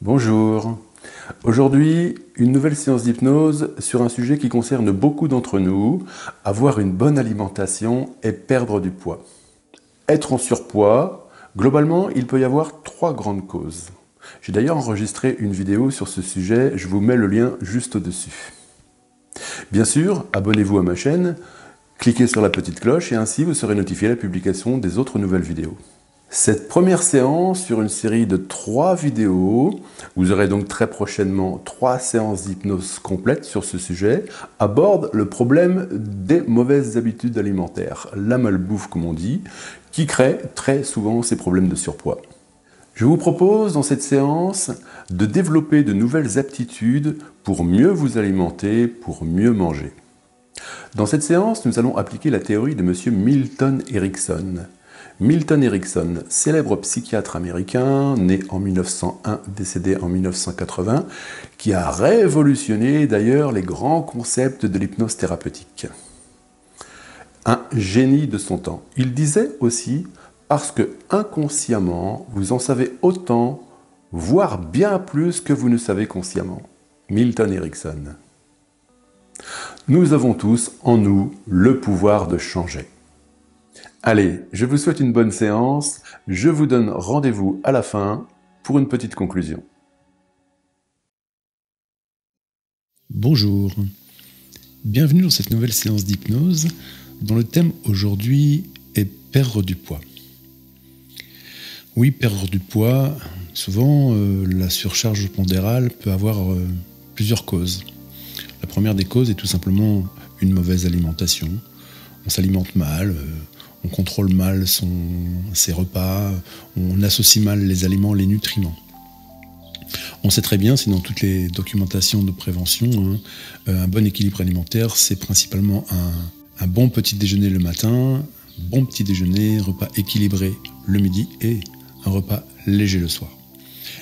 Bonjour. Aujourd'hui, une nouvelle séance d'hypnose sur un sujet qui concerne beaucoup d'entre nous, avoir une bonne alimentation et perdre du poids. Être en surpoids, globalement, il peut y avoir 3 grandes causes. J'ai d'ailleurs enregistré une vidéo sur ce sujet, je vous mets le lien juste au-dessus. Bien sûr, abonnez-vous à ma chaîne, cliquez sur la petite cloche et ainsi vous serez notifié à la publication des autres nouvelles vidéos. Cette première séance sur une série de 3 vidéos, vous aurez donc très prochainement 3 séances d'hypnose complètes sur ce sujet, aborde le problème des mauvaises habitudes alimentaires, la malbouffe comme on dit, qui crée très souvent ces problèmes de surpoids. Je vous propose dans cette séance de développer de nouvelles aptitudes pour mieux vous alimenter, pour mieux manger. Dans cette séance, nous allons appliquer la théorie de M. Milton Erickson. Milton Erickson, célèbre psychiatre américain, né en 1901, décédé en 1980, qui a révolutionné d'ailleurs les grands concepts de l'hypnose thérapeutique. Un génie de son temps. Il disait aussi, parce que inconsciemment, vous en savez autant, voire bien plus que vous ne savez consciemment. Milton Erickson. Nous avons tous en nous le pouvoir de changer. Allez, je vous souhaite une bonne séance, je vous donne rendez-vous à la fin pour une petite conclusion. Bonjour, bienvenue dans cette nouvelle séance d'hypnose dont le thème aujourd'hui est perdre du poids. Oui, perdre du poids, souvent la surcharge pondérale peut avoir plusieurs causes. La première des causes est tout simplement une mauvaise alimentation. On s'alimente mal, on contrôle mal ses repas, on associe mal les aliments, les nutriments. On sait très bien, c'est dans toutes les documentations de prévention, un bon équilibre alimentaire, c'est principalement un bon petit déjeuner le matin, bon petit déjeuner, repas équilibré le midi et un repas léger le soir.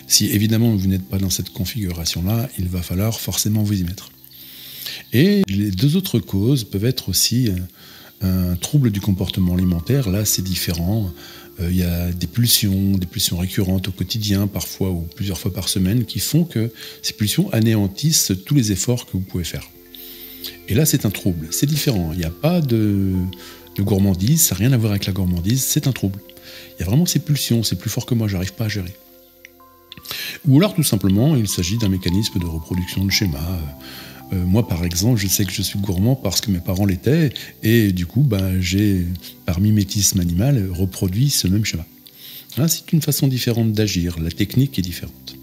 Si évidemment vous n'êtes pas dans cette configuration-là, il va falloir forcément vous y mettre. Et les deux autres causes peuvent être aussi un trouble du comportement alimentaire. Là, c'est différent. Il y a des pulsions récurrentes au quotidien, parfois ou plusieurs fois par semaine, qui font que ces pulsions anéantissent tous les efforts que vous pouvez faire. Et là, c'est un trouble. C'est différent. Il n'y a pas de gourmandise. Ça n'a rien à voir avec la gourmandise. C'est un trouble. Il y a vraiment ces pulsions. C'est plus fort que moi. J'arrive pas à gérer. Ou alors, tout simplement, il s'agit d'un mécanisme de reproduction de schéma. Moi, par exemple, je sais que je suis gourmand parce que mes parents l'étaient, et du coup, j'ai, par mimétisme animal, reproduit ce même schéma. Là, c'est une façon différente d'agir, la technique est différente.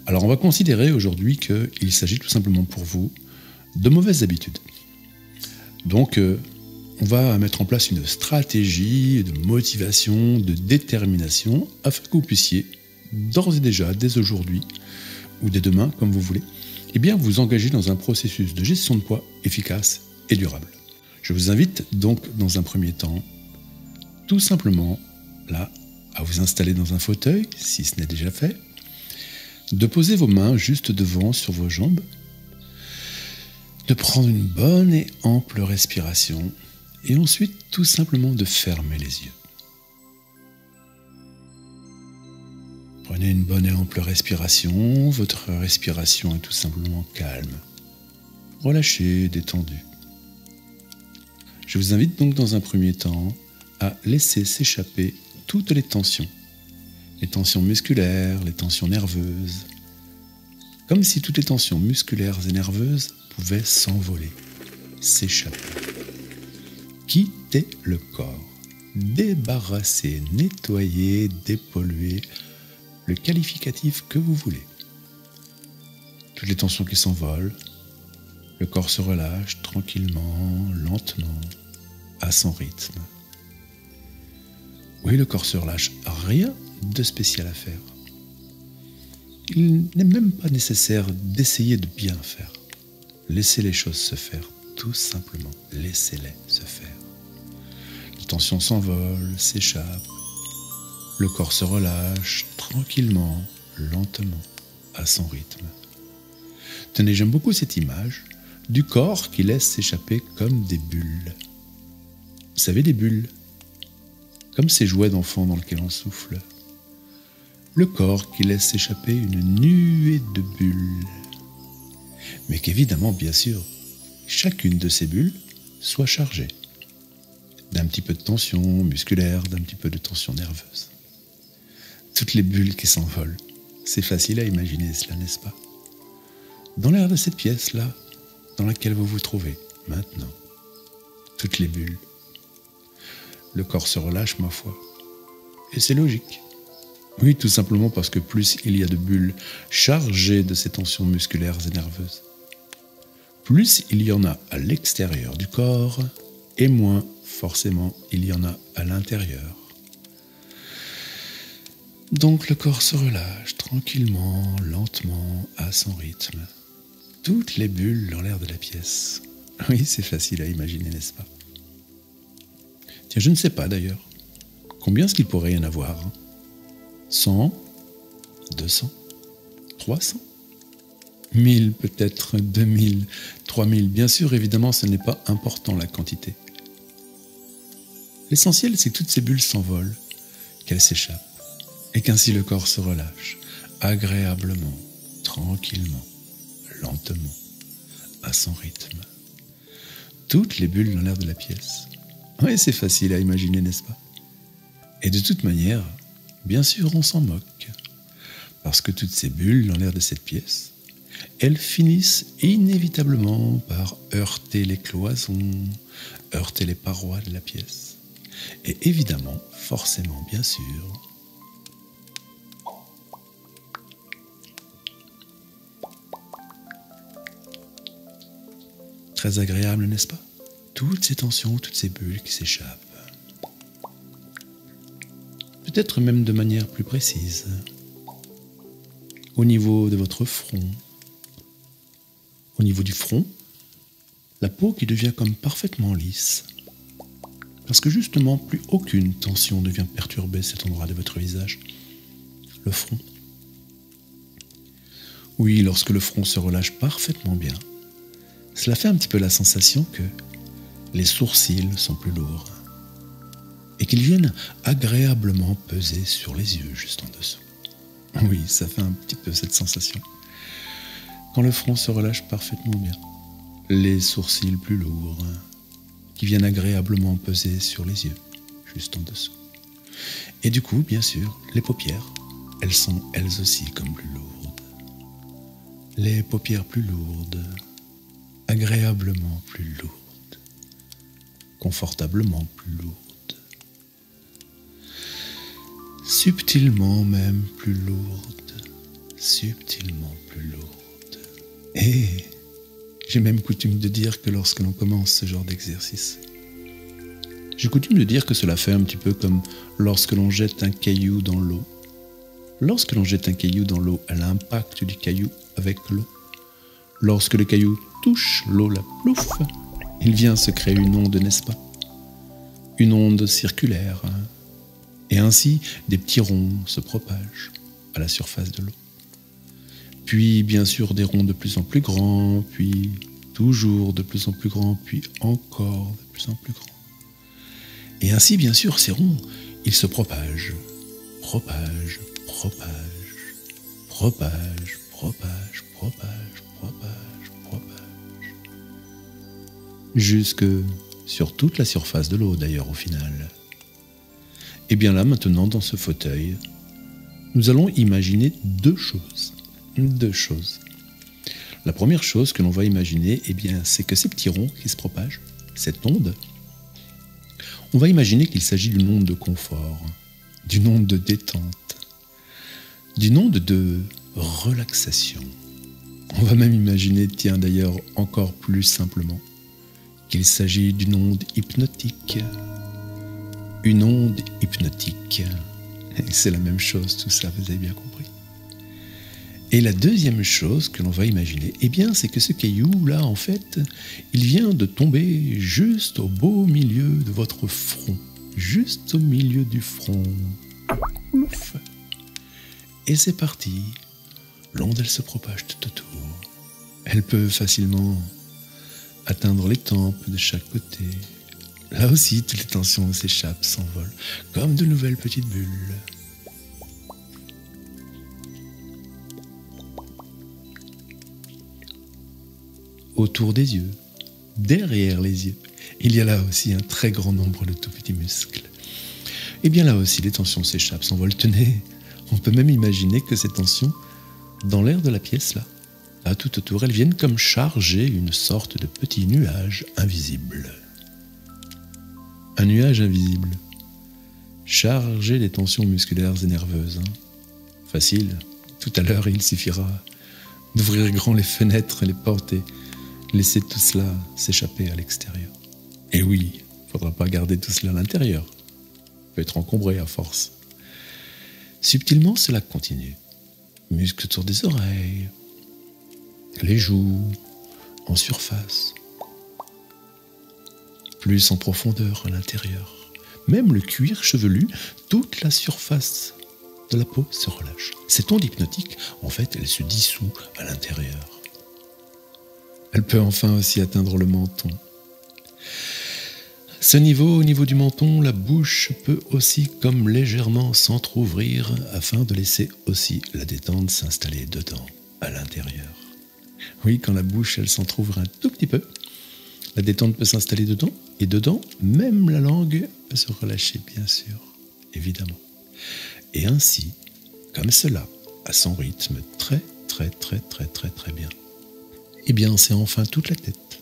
Alors, on va considérer aujourd'hui qu'il s'agit tout simplement pour vous de mauvaises habitudes. Donc, on va mettre en place une stratégie de motivation, de détermination, afin que vous puissiez, d'ores et déjà, dès aujourd'hui, ou dès demain, comme vous voulez, vous engager dans un processus de gestion de poids efficace et durable. Je vous invite donc dans un premier temps, tout simplement, là, à vous installer dans un fauteuil, si ce n'est déjà fait, de poser vos mains juste devant sur vos jambes, de prendre une bonne et ample respiration, et ensuite tout simplement de fermer les yeux. Prenez une bonne et ample respiration, votre respiration est tout simplement calme, relâchée, détendue. Je vous invite donc dans un premier temps à laisser s'échapper toutes les tensions musculaires, les tensions nerveuses, comme si toutes les tensions musculaires et nerveuses pouvaient s'envoler, s'échapper. Quittez le corps, débarrasser, nettoyer, dépolluer, le qualificatif que vous voulez. Toutes les tensions qui s'envolent, le corps se relâche tranquillement, lentement, à son rythme. Oui, le corps se relâche, rien de spécial à faire. Il n'est même pas nécessaire d'essayer de bien faire. Laissez les choses se faire, tout simplement, laissez-les se faire. Les tensions s'envolent, s'échappent. Le corps se relâche tranquillement, lentement, à son rythme. Tenez, j'aime beaucoup cette image du corps qui laisse s'échapper comme des bulles. Vous savez, des bulles, comme ces jouets d'enfants dans lesquels on souffle. le corps qui laisse s'échapper une nuée de bulles. Mais qu'évidemment, bien sûr, chacune de ces bulles soit chargée d'un petit peu de tension musculaire, d'un petit peu de tension nerveuse. Toutes les bulles qui s'envolent, c'est facile à imaginer cela, n'est-ce pas? Dans l'air de cette pièce-là, dans laquelle vous vous trouvez maintenant, toutes les bulles. Le corps se relâche, ma foi. Et c'est logique. Oui, tout simplement parce que plus il y a de bulles chargées de ces tensions musculaires et nerveuses, plus il y en a à l'extérieur du corps, et moins, forcément, il y en a à l'intérieur. Donc le corps se relâche tranquillement, lentement, à son rythme. Toutes les bulles dans l'air de la pièce. Oui, c'est facile à imaginer, n'est-ce pas? Tiens, je ne sais pas d'ailleurs. Combien est-ce qu'il pourrait y en avoir? 100, 200, 300, 1000 peut-être, 2000, 3000. Bien sûr, évidemment, ce n'est pas important la quantité. L'essentiel, c'est que toutes ces bulles s'envolent, qu'elles s'échappent, et qu'ainsi le corps se relâche, agréablement, tranquillement, lentement, à son rythme. Toutes les bulles dans l'air de la pièce. Oui, c'est facile à imaginer, n'est-ce pas? Et de toute manière, bien sûr, on s'en moque. Parce que toutes ces bulles dans l'air de cette pièce, elles finissent inévitablement par heurter les cloisons, heurter les parois de la pièce. Et évidemment, forcément, bien sûr, très agréable, n'est-ce pas? Toutes ces tensions, toutes ces bulles qui s'échappent. Peut-être même de manière plus précise. Au niveau de votre front. Au niveau du front, la peau qui devient comme parfaitement lisse. Parce que justement, plus aucune tension ne vient perturber cet endroit de votre visage. Le front. Oui, lorsque le front se relâche parfaitement bien, cela fait un petit peu la sensation que les sourcils sont plus lourds et qu'ils viennent agréablement peser sur les yeux juste en dessous. Oui, ça fait un petit peu cette sensation. Quand le front se relâche parfaitement bien, les sourcils plus lourds qui viennent agréablement peser sur les yeux juste en dessous. Et du coup, bien sûr, les paupières, elles sont elles aussi comme plus lourdes. Les paupières plus lourdes, agréablement plus lourdes, confortablement plus lourdes, subtilement même plus lourdes, subtilement plus lourdes. Et j'ai même coutume de dire que lorsque l'on commence ce genre d'exercice, j'ai coutume de dire que cela fait un petit peu comme lorsque l'on jette un caillou dans l'eau. Lorsque l'on jette un caillou dans l'eau, à l'impact du caillou avec l'eau, lorsque le caillou touche l'eau, la plouf, il vient se créer une onde, n'est-ce pas? Une onde circulaire. Et ainsi, des petits ronds se propagent à la surface de l'eau. Puis, bien sûr, des ronds de plus en plus grands, puis toujours de plus en plus grands, puis encore de plus en plus grands. Et ainsi, bien sûr, ces ronds, ils se propagent, propagent, propagent, propagent, propagent, propagent, propagent, propagent. Jusque sur toute la surface de l'eau, d'ailleurs, au final. Et bien là, maintenant, dans ce fauteuil, nous allons imaginer deux choses. Deux choses. La première chose que l'on va imaginer, eh bien, c'est que ces petits ronds qui se propagent, cette onde, on va imaginer qu'il s'agit d'une onde de confort, d'une onde de détente, d'une onde de relaxation. On va même imaginer, tiens d'ailleurs encore plus simplement, qu'il s'agit d'une onde hypnotique. Une onde hypnotique. Et c'est la même chose, tout ça, vous avez bien compris. Et la deuxième chose que l'on va imaginer, eh bien, c'est que ce caillou-là, en fait, il vient de tomber juste au beau milieu de votre front. Juste au milieu du front. Ouf. Et c'est parti. L'onde, elle se propage tout autour. Elle peut facilement atteindre les tempes de chaque côté. Là aussi, toutes les tensions s'échappent, s'envolent, comme de nouvelles petites bulles. autour des yeux, derrière les yeux. Il y a là aussi un très grand nombre de tout petits muscles. Et bien là aussi, les tensions s'échappent, s'envolent. Tenez, on peut même imaginer que ces tensions, dans l'air de la pièce, là, tout autour, elles viennent comme charger une sorte de petit nuage invisible. Un nuage invisible, chargé des tensions musculaires et nerveuses. Facile, tout à l'heure, il suffira d'ouvrir grand les fenêtres, les portes et laisser tout cela s'échapper à l'extérieur. Et oui, il ne faudra pas garder tout cela à l'intérieur. Il peut être encombré à force. Subtilement, cela continue. Muscles autour des oreilles, les joues, en surface, plus en profondeur à l'intérieur. Même le cuir chevelu, toute la surface de la peau se relâche. Cette onde hypnotique, en fait, elle se dissout à l'intérieur. Elle peut enfin aussi atteindre le menton. À ce niveau, au niveau du menton, la bouche peut aussi comme légèrement s'entrouvrir afin de laisser aussi la détente s'installer dedans, à l'intérieur. Oui, quand la bouche, elle s'entrouvre un tout petit peu, la détente peut s'installer dedans, et dedans, même la langue peut se relâcher, bien sûr, évidemment. Et ainsi, comme cela, à son rythme très bien. Et bien, c'est enfin toute la tête,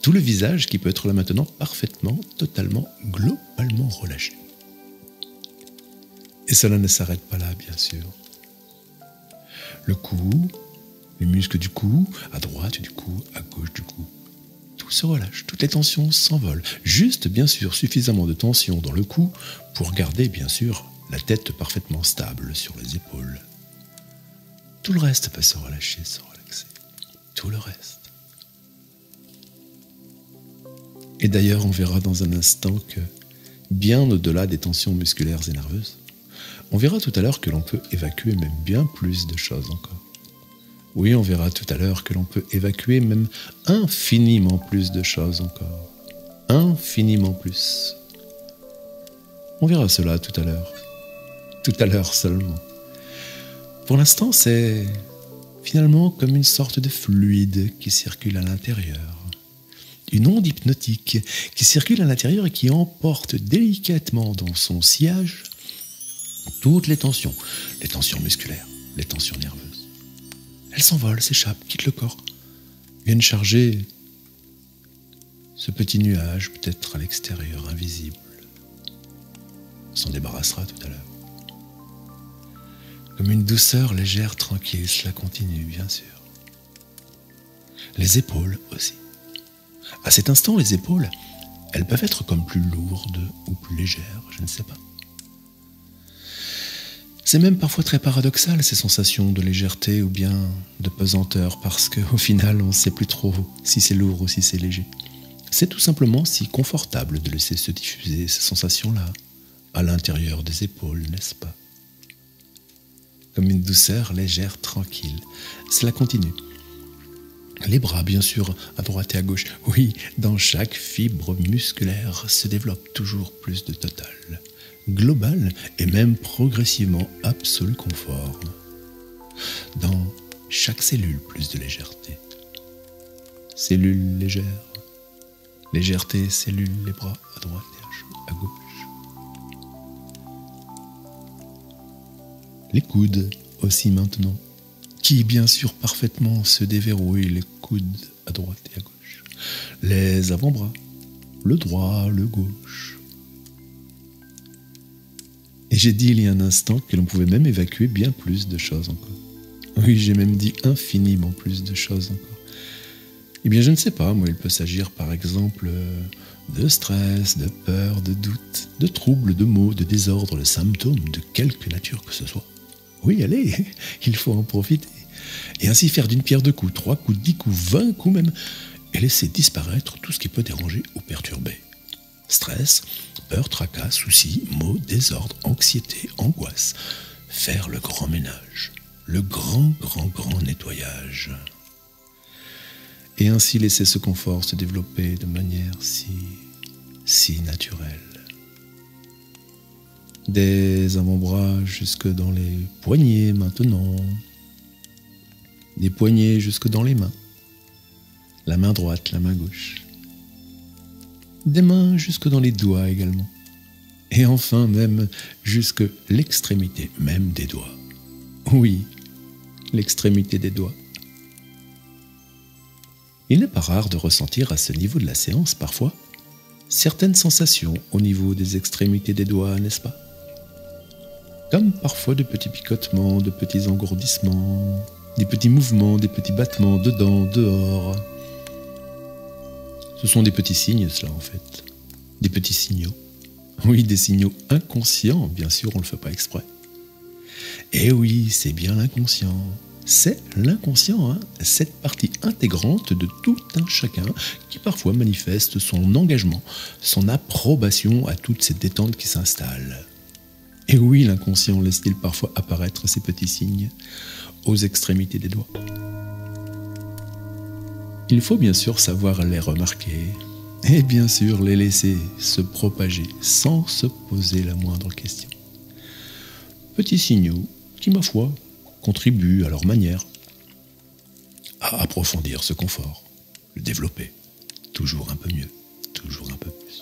tout le visage qui peut être là maintenant parfaitement, totalement, globalement relâché. Et cela ne s'arrête pas là, bien sûr. Le cou, les muscles du cou, à droite du cou, à gauche du cou, tout se relâche, toutes les tensions s'envolent. Juste, bien sûr, suffisamment de tension dans le cou pour garder, bien sûr, la tête parfaitement stable sur les épaules. Tout le reste peut se relâcher, se relaxer. Tout le reste. Et d'ailleurs, on verra dans un instant que, bien au-delà des tensions musculaires et nerveuses, on verra tout à l'heure que l'on peut évacuer même bien plus de choses encore. Oui, on verra tout à l'heure que l'on peut évacuer même infiniment plus de choses encore. Infiniment plus. On verra cela tout à l'heure. Tout à l'heure seulement. Pour l'instant, c'est finalement comme une sorte de fluide qui circule à l'intérieur. Une onde hypnotique qui circule à l'intérieur et qui emporte délicatement dans son sillage toutes les tensions musculaires, les tensions nerveuses. Elles s'envolent, s'échappent, quittent le corps, viennent charger ce petit nuage peut-être à l'extérieur, invisible. On s'en débarrassera tout à l'heure. Comme une douceur légère, tranquille, cela continue, bien sûr. Les épaules aussi. À cet instant, les épaules, elles peuvent être comme plus lourdes ou plus légères, je ne sais pas. C'est même parfois très paradoxal, ces sensations de légèreté ou bien de pesanteur, parce qu'au final, on ne sait plus trop si c'est lourd ou si c'est léger. C'est tout simplement si confortable de laisser se diffuser ces sensations-là à l'intérieur des épaules, n'est-ce pas? Comme une douceur légère, tranquille. Cela continue. Les bras, bien sûr, à droite et à gauche. Oui, dans chaque fibre musculaire se développe toujours plus de total, global et même progressivement absolu confort. Dans chaque cellule, plus de légèreté. Cellule légère. Légèreté, cellule, les bras à droite et à gauche. Les coudes aussi maintenant, qui bien sûr parfaitement se déverrouillent, les coudes à droite et à gauche. Les avant-bras, le droit, le gauche. Et j'ai dit il y a un instant que l'on pouvait même évacuer bien plus de choses encore. Oui, j'ai même dit infiniment plus de choses encore. Eh bien, je ne sais pas, moi, il peut s'agir par exemple de stress, de peur, de doute, de troubles, de maux, de désordres, de symptômes, de quelque nature que ce soit. Oui, allez, il faut en profiter. Et ainsi faire d'une pierre deux coups, 3 coups, 10 coups, 20 coups même, et laisser disparaître tout ce qui peut déranger ou perturber. Stress, peur, tracas, soucis, maux, désordre, anxiété, angoisse. Faire le grand ménage, le grand nettoyage. Et ainsi laisser ce confort se développer de manière si naturelle. Des avant-bras jusque dans les poignets maintenant. Des poignets jusque dans les mains. la main droite, la main gauche. Des mains jusque dans les doigts également. Et enfin même jusque l'extrémité même des doigts. Oui, l'extrémité des doigts. Il n'est pas rare de ressentir à ce niveau de la séance parfois certaines sensations au niveau des extrémités des doigts, n'est-ce pas? Comme parfois de petits picotements, de petits engourdissements, des petits mouvements, des petits battements dedans, dehors. Ce sont des petits signes, cela en fait. Des petits signaux. Oui, des signaux inconscients, bien sûr, on ne le fait pas exprès. Et oui, c'est bien l'inconscient. C'est l'inconscient, cette partie intégrante de tout un chacun qui parfois manifeste son engagement, son approbation à toutes ces détentes qui s'installent. Et oui, l'inconscient laisse-t-il parfois apparaître ces petits signes aux extrémités des doigts. Il faut bien sûr savoir les remarquer et bien sûr les laisser se propager sans se poser la moindre question. Petits signaux qui, ma foi, contribuent à leur manière à approfondir ce confort, le développer, toujours un peu mieux, toujours un peu plus.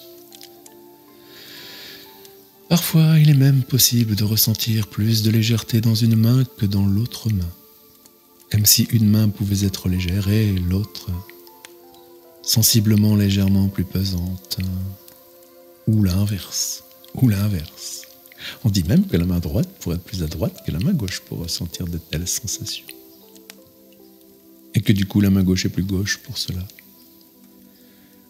Parfois, il est même possible de ressentir plus de légèreté dans une main que dans l'autre main, comme si une main pouvait être légère et l'autre sensiblement légèrement plus pesante, ou l'inverse, On dit même que la main droite pourrait être plus à droite que la main gauche pour ressentir de telles sensations. Et que du coup la main gauche est plus gauche pour cela.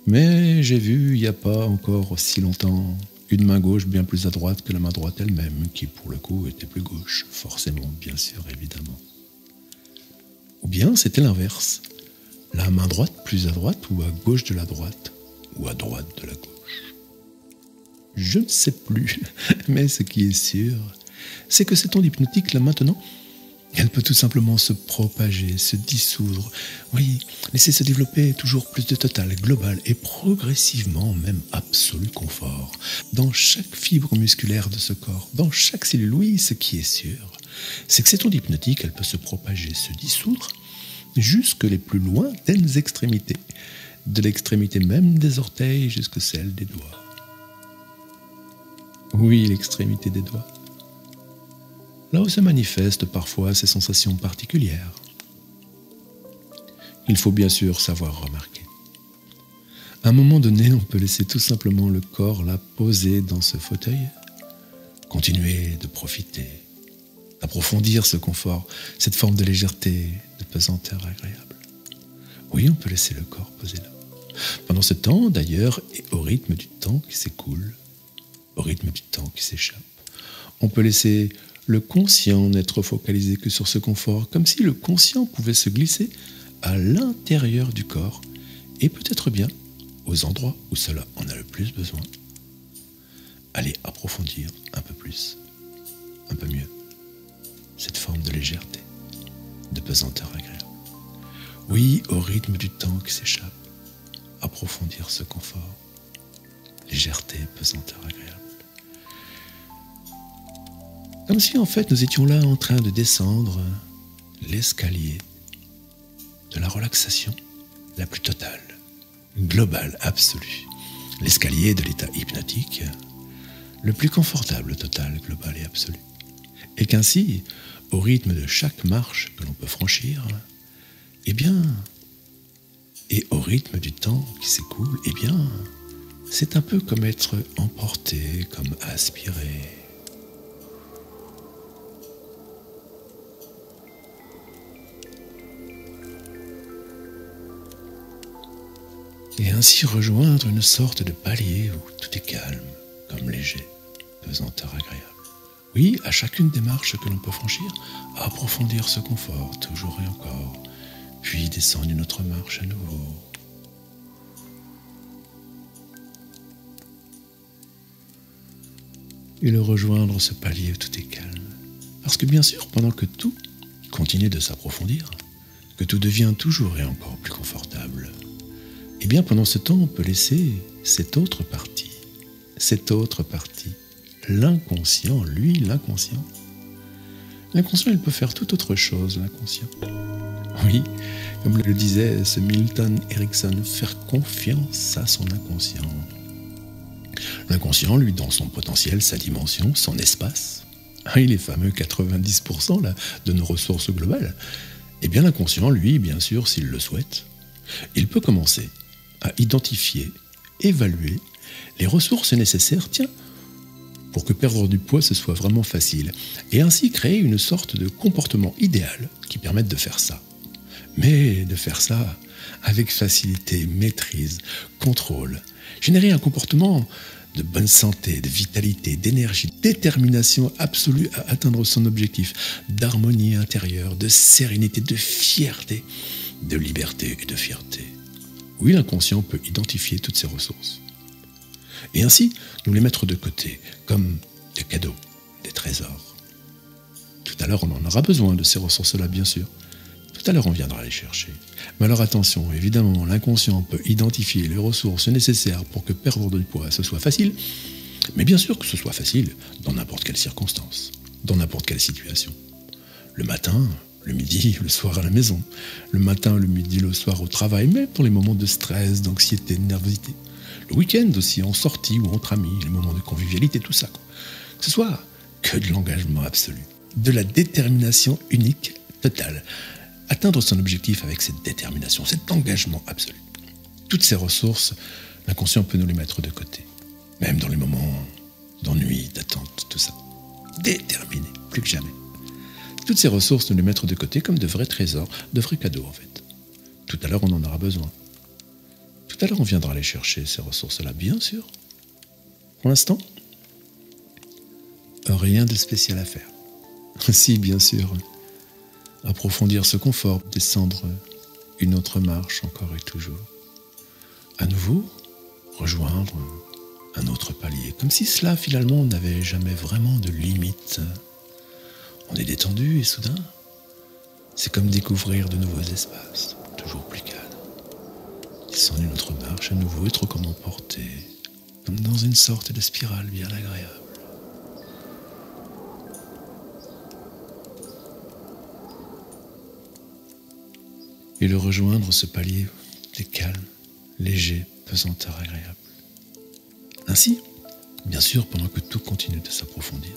Mais j'ai vu, il n'y a pas encore si longtemps, une main gauche bien plus à droite que la main droite elle-même, qui pour le coup était plus gauche, forcément, bien sûr, évidemment. Ou bien c'était l'inverse. La main droite plus à droite ou à gauche de la droite, ou à droite de la gauche. Je ne sais plus, mais ce qui est sûr, c'est que cette onde hypnotique, là maintenant, elle peut tout simplement se propager, se dissoudre, oui, laisser se développer toujours plus de total, global et progressivement même absolu confort dans chaque fibre musculaire de ce corps, dans chaque cellule. Oui, ce qui est sûr, c'est que cette onde hypnotique, elle peut se propager, se dissoudre jusque les plus lointaines extrémités, de l'extrémité même des orteils jusque celle des doigts. Oui, l'extrémité des doigts. Là où se manifestent parfois ces sensations particulières. Il faut bien sûr savoir remarquer. À un moment donné, on peut laisser tout simplement le corps là posé dans ce fauteuil, continuer de profiter, d'approfondir ce confort, cette forme de légèreté, de pesanteur agréable. Oui, on peut laisser le corps posé là. Pendant ce temps, d'ailleurs, et au rythme du temps qui s'écoule, au rythme du temps qui s'échappe, on peut laisser le conscient n'être focalisé que sur ce confort, comme si le conscient pouvait se glisser à l'intérieur du corps, et peut-être bien aux endroits où cela en a le plus besoin. Aller approfondir un peu plus, un peu mieux, cette forme de légèreté, de pesanteur agréable. Oui, au rythme du temps qui s'échappe, approfondir ce confort, légèreté, pesanteur agréable. Comme si en fait nous étions là en train de descendre l'escalier de la relaxation la plus totale, globale, absolue. L'escalier de l'état hypnotique, le plus confortable, total, global et absolu. Et qu'ainsi, au rythme de chaque marche que l'on peut franchir, eh bien, et au rythme du temps qui s'écoule, eh bien, c'est un peu comme être emporté, comme aspiré. Et ainsi rejoindre une sorte de palier où tout est calme, comme léger, pesanteur agréable. Oui, à chacune des marches que l'on peut franchir, approfondir ce confort, toujours et encore, puis descendre une autre marche à nouveau. Et le rejoindre ce palier où tout est calme. Parce que bien sûr, pendant que tout continue de s'approfondir, que tout devient toujours et encore plus confortable, eh bien, pendant ce temps, on peut laisser cette autre partie, l'inconscient, lui, l'inconscient. L'inconscient, il peut faire toute autre chose, l'inconscient. Oui, comme le disait ce Milton Erickson, faire confiance à son inconscient. L'inconscient, lui, dans son potentiel, sa dimension, son espace, les fameux 90% là, de nos ressources globales, eh bien l'inconscient, lui, bien sûr, s'il le souhaite, il peut commencer à identifier, évaluer les ressources nécessaires, pour que perdre du poids, ce soit vraiment facile, et ainsi créer une sorte de comportement idéal qui permette de faire ça. Mais de faire ça avec facilité, maîtrise, contrôle, générer un comportement de bonne santé, de vitalité, d'énergie, détermination absolue à atteindre son objectif, d'harmonie intérieure, de sérénité, de fierté, de liberté et de fierté. Oui, l'inconscient peut identifier toutes ces ressources. Et ainsi, nous les mettre de côté, comme des cadeaux, des trésors. Tout à l'heure, on en aura besoin de ces ressources-là, bien sûr. Tout à l'heure, on viendra les chercher. Mais alors attention, évidemment, l'inconscient peut identifier les ressources nécessaires pour que perdre du poids, ce soit facile. Mais bien sûr que ce soit facile dans n'importe quelle circonstance, dans n'importe quelle situation. Le matin, le midi, le soir à la maison. Le matin, le midi, le soir au travail, même pour les moments de stress, d'anxiété, de nervosité. Le week-end aussi, en sortie ou entre amis, les moments de convivialité, tout ça. Que ce soit que de l'engagement absolu, de la détermination unique, totale. Atteindre son objectif avec cette détermination, cet engagement absolu. Toutes ces ressources, l'inconscient peut nous les mettre de côté. Même dans les moments d'ennui, d'attente, tout ça. Déterminé, plus que jamais. Toutes ces ressources, nous les mettre de côté comme de vrais trésors, de vrais cadeaux en fait. Tout à l'heure, on en aura besoin. Tout à l'heure, on viendra aller chercher ces ressources-là, bien sûr. Pour l'instant, rien de spécial à faire. Si, bien sûr, approfondir ce confort, descendre une autre marche encore et toujours. À nouveau, rejoindre un autre palier, comme si cela, finalement, n'avait jamais vraiment de limite. On est détendu et soudain, c'est comme découvrir de nouveaux espaces, toujours plus calmes. Descendre une autre marche, à nouveau être comme emporté, comme dans une sorte de spirale bien agréable. Et le rejoindre, ce palier, est calme, léger, pesanteur, agréable. Ainsi, bien sûr, pendant que tout continue de s'approfondir,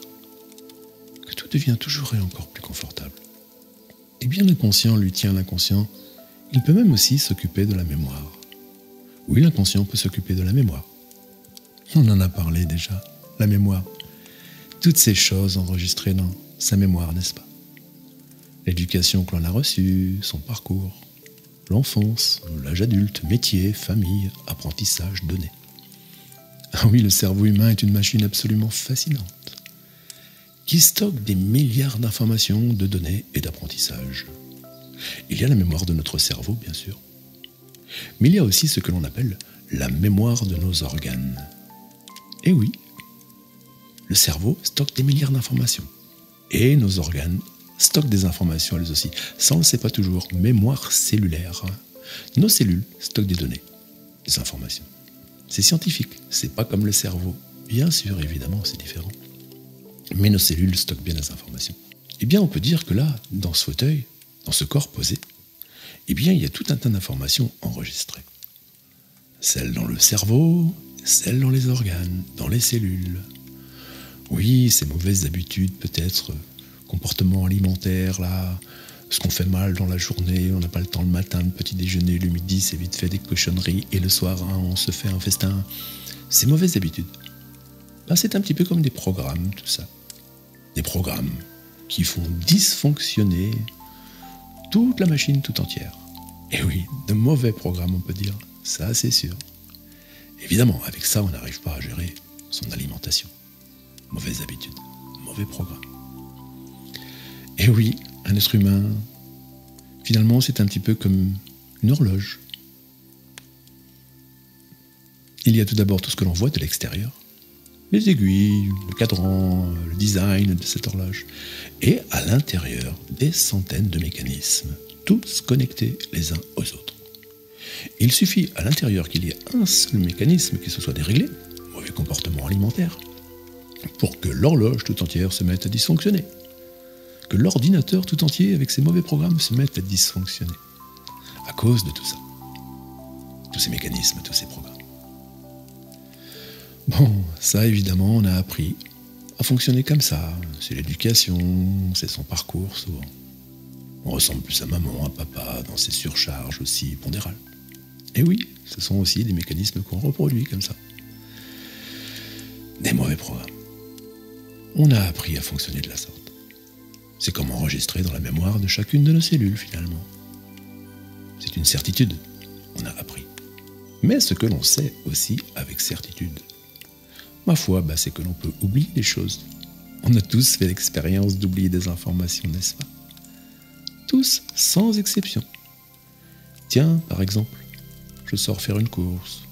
que tout devient toujours et encore plus confortable. Et bien l'inconscient lui tient l'inconscient, il peut même aussi s'occuper de la mémoire. Oui, l'inconscient peut s'occuper de la mémoire. On en a parlé déjà, la mémoire. Toutes ces choses enregistrées dans sa mémoire, n'est-ce pas? L'éducation que l'on a reçue, son parcours, l'enfance, l'âge adulte, métier, famille, apprentissage, données. Ah oui, le cerveau humain est une machine absolument fascinante, qui stocke des milliards d'informations, de données et d'apprentissage. Il y a la mémoire de notre cerveau, bien sûr, mais il y a aussi ce que l'on appelle la mémoire de nos organes. Et oui, le cerveau stocke des milliards d'informations, et nos organes stockent des informations elles aussi. Ça, on ne le sait pas toujours. Mémoire cellulaire. Nos cellules stockent des données, des informations. C'est scientifique, c'est pas comme le cerveau. Bien sûr, évidemment, c'est différent. Mais nos cellules stockent bien les informations. Eh bien, on peut dire que là, dans ce fauteuil, dans ce corps posé, eh bien, il y a tout un tas d'informations enregistrées. Celles dans le cerveau, celles dans les organes, dans les cellules. Oui, ces mauvaises habitudes, peut-être, comportement alimentaire, là, ce qu'on fait mal dans la journée, on n'a pas le temps le matin, le petit déjeuner, le midi, c'est vite fait des cochonneries, et le soir, on se fait un festin. Ces mauvaises habitudes, c'est un petit peu comme des programmes, tout ça. Des programmes qui font dysfonctionner toute la machine tout entière. Et oui, de mauvais programmes, on peut dire, ça c'est sûr. Évidemment, avec ça, on n'arrive pas à gérer son alimentation. Mauvaises habitudes, mauvais programme. Et oui, un être humain, finalement, c'est un petit peu comme une horloge. Il y a tout d'abord tout ce que l'on voit de l'extérieur, les aiguilles, le cadran, le design de cette horloge, et à l'intérieur, des centaines de mécanismes, tous connectés les uns aux autres. Il suffit à l'intérieur qu'il y ait un seul mécanisme qui se soit déréglé, mauvais comportement alimentaire, pour que l'horloge tout entière se mette à dysfonctionner. que l'ordinateur tout entier, avec ses mauvais programmes, se mette à dysfonctionner. À cause de tout ça. Tous ces mécanismes, tous ces programmes. Bon, ça évidemment, on a appris à fonctionner comme ça. C'est l'éducation, c'est son parcours souvent. On ressemble plus à maman, à papa, dans ses surcharges aussi pondérales. Et oui, ce sont aussi des mécanismes qu'on reproduit comme ça. Des mauvais programmes. On a appris à fonctionner de la sorte. C'est comme enregistrer dans la mémoire de chacune de nos cellules, finalement. C'est une certitude, on a appris. Mais ce que l'on sait aussi avec certitude, ma foi, c'est que l'on peut oublier des choses. On a tous fait l'expérience d'oublier des informations, n'est-ce pas? Tous, sans exception. Tiens, par exemple, je sors faire une course.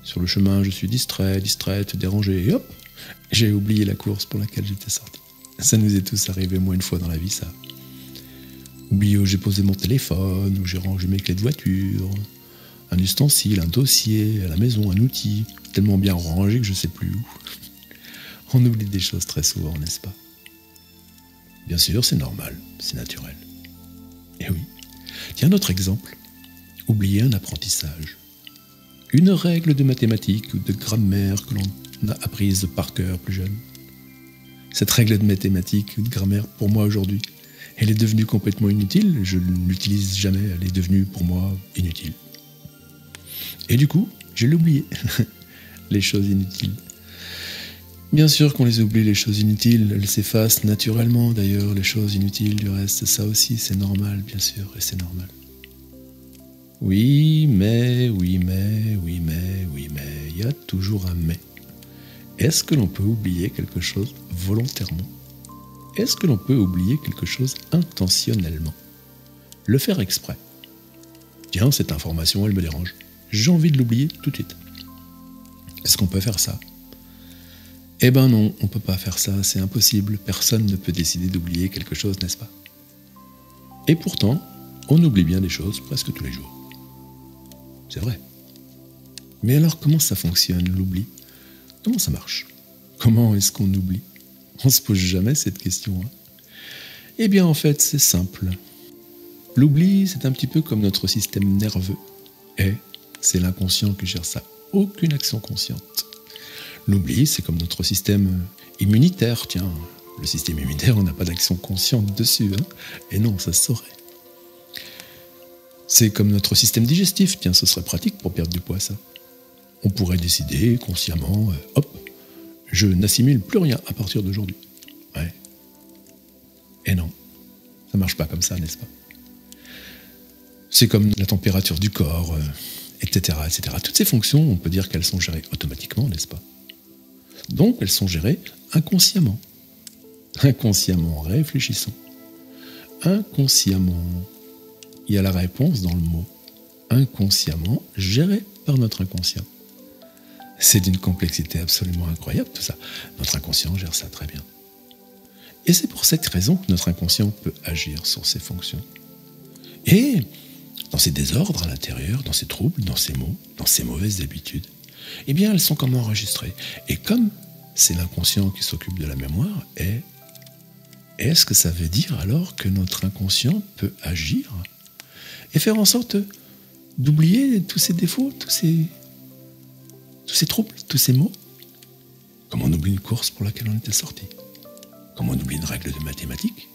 Sur le chemin, je suis distrait, distraite, dérangé, et hop, j'ai oublié la course pour laquelle j'étais sorti. Ça nous est tous arrivé au moins une fois dans la vie, ça. Oublié où j'ai posé mon téléphone, où j'ai rangé mes clés de voiture, un ustensile, un dossier, à la maison, un outil, tellement bien rangé que je ne sais plus où. On oublie des choses très souvent, n'est-ce pas? Bien sûr, c'est normal, c'est naturel. Et oui. Tiens, notre exemple. Oublier un apprentissage. Une règle de mathématiques ou de grammaire que l'on a apprise par cœur plus jeune. Cette règle de mathématiques ou de grammaire, pour moi aujourd'hui, elle est devenue complètement inutile. Je ne l'utilise jamais, elle est devenue pour moi inutile. Et du coup, je l'ai oublié. Les choses inutiles. Bien sûr qu'on les oublie, les choses inutiles, elles s'effacent naturellement d'ailleurs, les choses inutiles, du reste, ça aussi c'est normal, bien sûr, et c'est normal. Oui, mais, il y a toujours un mais. Est-ce que l'on peut oublier quelque chose volontairement? Est-ce que l'on peut oublier quelque chose intentionnellement? Le faire exprès. Tiens, cette information, elle me dérange. J'ai envie de l'oublier tout de suite. Est-ce qu'on peut faire ça? Eh ben non, on ne peut pas faire ça, c'est impossible. Personne ne peut décider d'oublier quelque chose, n'est-ce pas? Et pourtant, on oublie bien des choses presque tous les jours. C'est vrai. Mais alors, comment ça fonctionne, l'oubli? Comment ça marche? Comment est-ce qu'on oublie? On se pose jamais cette question. Eh bien, en fait, c'est simple. L'oubli, c'est un petit peu comme notre système nerveux. Et c'est l'inconscient qui gère ça. Aucune action consciente. L'oubli, c'est comme notre système immunitaire. Tiens, le système immunitaire, on n'a pas d'action consciente dessus. Et non, ça se saurait. C'est comme notre système digestif. Tiens, ce serait pratique pour perdre du poids, ça. On pourrait décider consciemment, hop, je n'assimile plus rien à partir d'aujourd'hui. Ouais. Et non, ça marche pas comme ça, n'est-ce pas? C'est comme la température du corps, etc., etc. Toutes ces fonctions, on peut dire qu'elles sont gérées automatiquement, n'est-ce pas? Donc, elles sont gérées inconsciemment. Inconsciemment, réfléchissons. Inconsciemment. Il y a la réponse dans le mot. Inconsciemment, géré par notre inconscient. C'est d'une complexité absolument incroyable, tout ça. Notre inconscient gère ça très bien. Et c'est pour cette raison que notre inconscient peut agir sur ses fonctions. Et dans ces désordres à l'intérieur, dans ces troubles, dans ces maux, dans ces mauvaises habitudes, eh bien, elles sont comme enregistrées. Et comme c'est l'inconscient qui s'occupe de la mémoire, est-ce que ça veut dire alors que notre inconscient peut agir et faire en sorte d'oublier tous ces défauts, tous ces troubles, tous ces maux? Comme on oublie une course pour laquelle on était sorti. Comme on oublie une règle de mathématiques.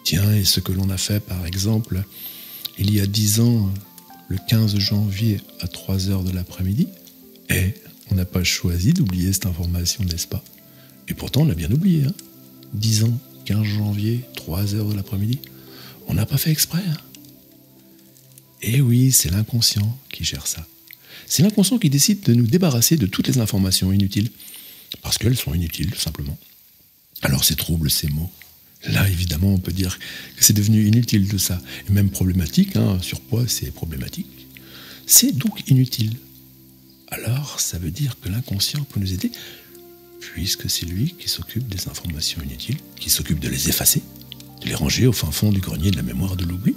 Tiens, et ce que l'on a fait, par exemple, il y a 10 ans, le 15 janvier à 3h de l'après-midi, et on n'a pas choisi d'oublier cette information, n'est-ce pas? Et pourtant, on l'a bien oublié. 10 ans, 15 janvier, 3h de l'après-midi. On n'a pas fait exprès. Et oui, c'est l'inconscient qui gère ça. C'est l'inconscient qui décide de nous débarrasser de toutes les informations inutiles. Parce qu'elles sont inutiles, tout simplement. Alors ces troubles, ces maux, là, évidemment, on peut dire que c'est devenu inutile tout ça. Et même problématique, surpoids, c'est problématique. C'est donc inutile. Alors, ça veut dire que l'inconscient peut nous aider, puisque c'est lui qui s'occupe des informations inutiles, qui s'occupe de les effacer, de les ranger au fin fond du grenier de la mémoire de l'oubli.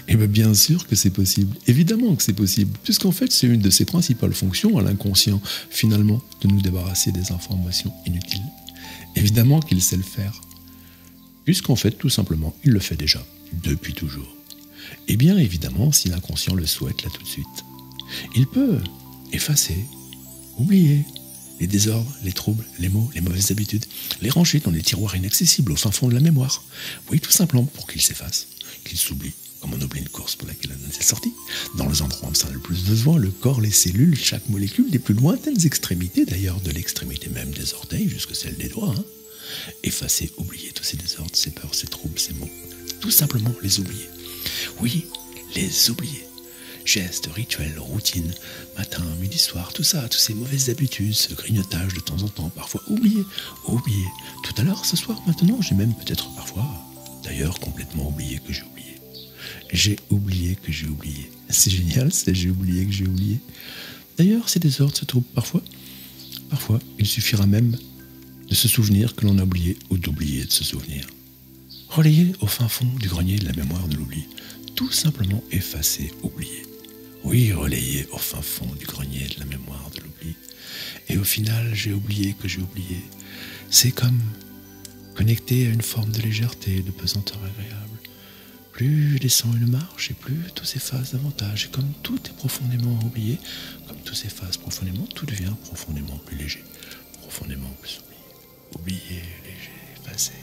Et bien sûr que c'est possible, évidemment que c'est possible, puisqu'en fait c'est une de ses principales fonctions à l'inconscient, finalement, de nous débarrasser des informations inutiles. Évidemment qu'il sait le faire, puisqu'en fait, tout simplement, il le fait déjà, depuis toujours. Et bien évidemment, si l'inconscient le souhaite là tout de suite, il peut effacer, oublier les désordres, les troubles, les maux, les mauvaises habitudes, les ranger dans des tiroirs inaccessibles au fin fond de la mémoire. Oui, tout simplement pour qu'ils s'effacent, qu'ils s'oublient, comme on oublie une course pour laquelle on est sorti. Dans les endroits où on en a le plus besoin, le corps, les cellules, chaque molécule, des plus lointaines extrémités, d'ailleurs de l'extrémité même des orteils jusqu'à celle des doigts. Effacer, oublier tous ces désordres, ces peurs, ces troubles, ces maux. Tout simplement les oublier. Oui, les oublier. Gestes, rituels, routines, matin, midi, soir, tout ça, toutes ces mauvaises habitudes, ce grignotage de temps en temps, parfois oublié. Tout à l'heure, ce soir, maintenant, j'ai même peut-être parfois, d'ailleurs, complètement oublié que j'ai oublié. J'ai oublié que j'ai oublié. C'est génial, c'est j'ai oublié que j'ai oublié. D'ailleurs, ces désordres se trouvent parfois. Parfois, il suffira même de se souvenir que l'on a oublié ou d'oublier de se souvenir. Relayer au fin fond du grenier de la mémoire de l'oubli. Tout simplement effacer, oublier. Oui, relayer au fin fond du grenier de la mémoire de l'oubli. Et au final, j'ai oublié que j'ai oublié. C'est comme connecté à une forme de légèreté, de pesanteur agréable. Plus je descends une marche et plus tout s'efface davantage. Et comme tout est profondément oublié, comme tout s'efface profondément, tout devient profondément plus léger, profondément plus oublié. Oublié, léger, effacé.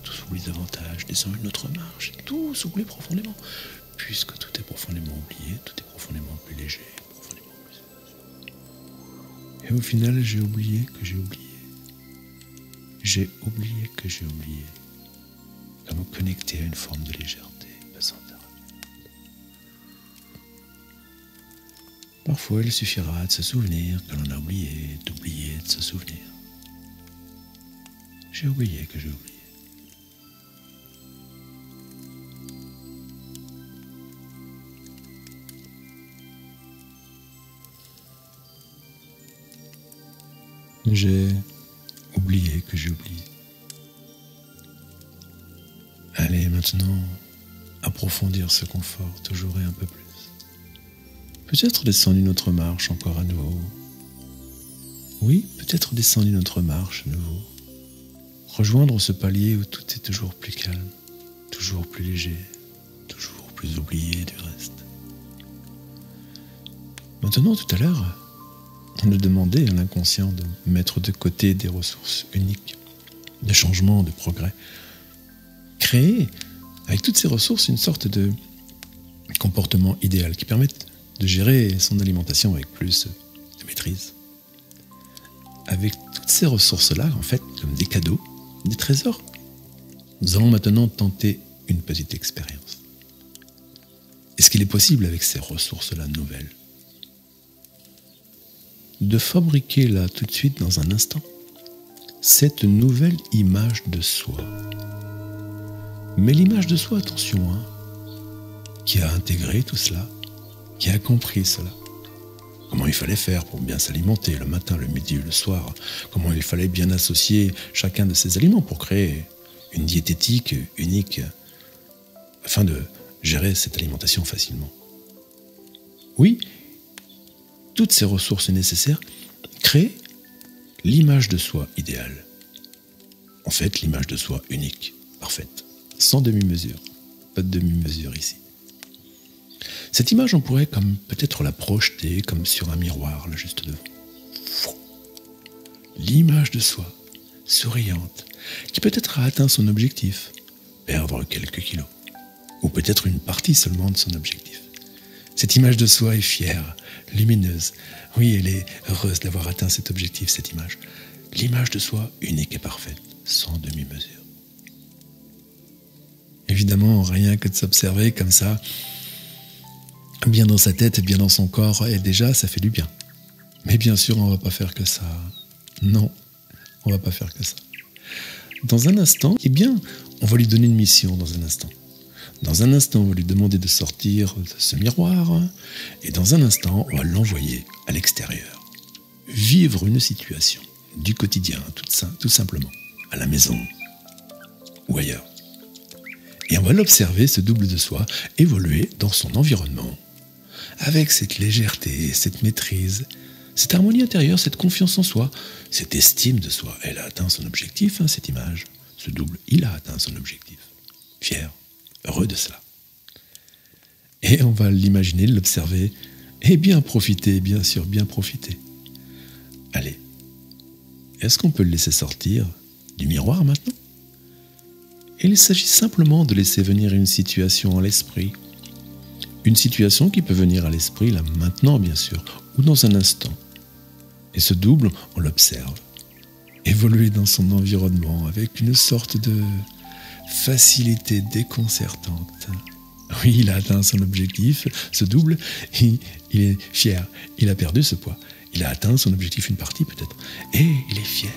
Tout s'oublie davantage, descend une autre marche et tout s'oublie profondément. Puisque tout est profondément oublié, tout est profondément plus léger, profondément plus. Et au final, j'ai oublié que j'ai oublié. J'ai oublié que j'ai oublié. Comme connecté à une forme de légèreté, pesanteur. Parfois, il suffira de se souvenir que l'on a oublié, d'oublier de se souvenir. J'ai oublié que j'ai oublié. J'ai oublié que j'ai oublié. Allez, maintenant, approfondir ce confort, toujours et un peu plus. Peut-être descendre une autre marche encore à nouveau. Oui, peut-être descendre une autre marche à nouveau. Rejoindre ce palier où tout est toujours plus calme, toujours plus léger, toujours plus oublié du reste. Maintenant, tout à l'heure, on a demandé à l'inconscient de mettre de côté des ressources uniques, de changement, de progrès. Créer, avec toutes ces ressources, une sorte de comportement idéal qui permette de gérer son alimentation avec plus de maîtrise. Avec toutes ces ressources-là, en fait, comme des cadeaux, des trésors, nous allons maintenant tenter une petite expérience. Est-ce qu'il est possible, avec ces ressources-là nouvelles, de fabriquer là, tout de suite, dans un instant, cette nouvelle image de soi? Mais l'image de soi, attention, qui a intégré tout cela, qui a compris cela. Comment il fallait faire pour bien s'alimenter le matin, le midi, le soir. Comment il fallait bien associer chacun de ces aliments pour créer une diététique unique afin de gérer cette alimentation facilement. Oui, toutes ces ressources nécessaires créent l'image de soi idéale. En fait, l'image de soi unique, parfaite, sans demi-mesure. Pas de demi-mesure ici. Cette image, on pourrait comme peut-être la projeter comme sur un miroir, là juste devant. L'image de soi, souriante, qui peut-être a atteint son objectif, perdre quelques kilos, ou peut-être une partie seulement de son objectif. Cette image de soi est fière, lumineuse. Oui, elle est heureuse d'avoir atteint cet objectif, cette image. L'image de soi unique et parfaite, sans demi-mesure. Évidemment, rien que de s'observer comme ça, bien dans sa tête, bien dans son corps, et déjà, ça fait du bien. Mais bien sûr, on ne va pas faire que ça. Non, on ne va pas faire que ça. Dans un instant, eh bien, on va lui donner une mission dans un instant. Dans un instant, on va lui demander de sortir de ce miroir, et dans un instant, on va l'envoyer à l'extérieur. Vivre une situation du quotidien, tout simplement, à la maison ou ailleurs. Et on va l'observer, ce double de soi, évoluer dans son environnement, avec cette légèreté, cette maîtrise, cette harmonie intérieure, cette confiance en soi, cette estime de soi. Elle a atteint son objectif, cette image, ce double, il a atteint son objectif. Fier, heureux de cela. Et on va l'imaginer, l'observer, et bien profiter, bien sûr, bien profiter. Allez, est-ce qu'on peut le laisser sortir du miroir maintenant ? Il s'agit simplement de laisser venir une situation à l'esprit. Une situation qui peut venir à l'esprit là maintenant, bien sûr, ou dans un instant. Et ce double, on l'observe. Évoluer dans son environnement avec une sorte de facilité déconcertante. Oui, il a atteint son objectif, ce double, il est fier, il a perdu ce poids. Il a atteint son objectif, une partie peut-être, et il est fier.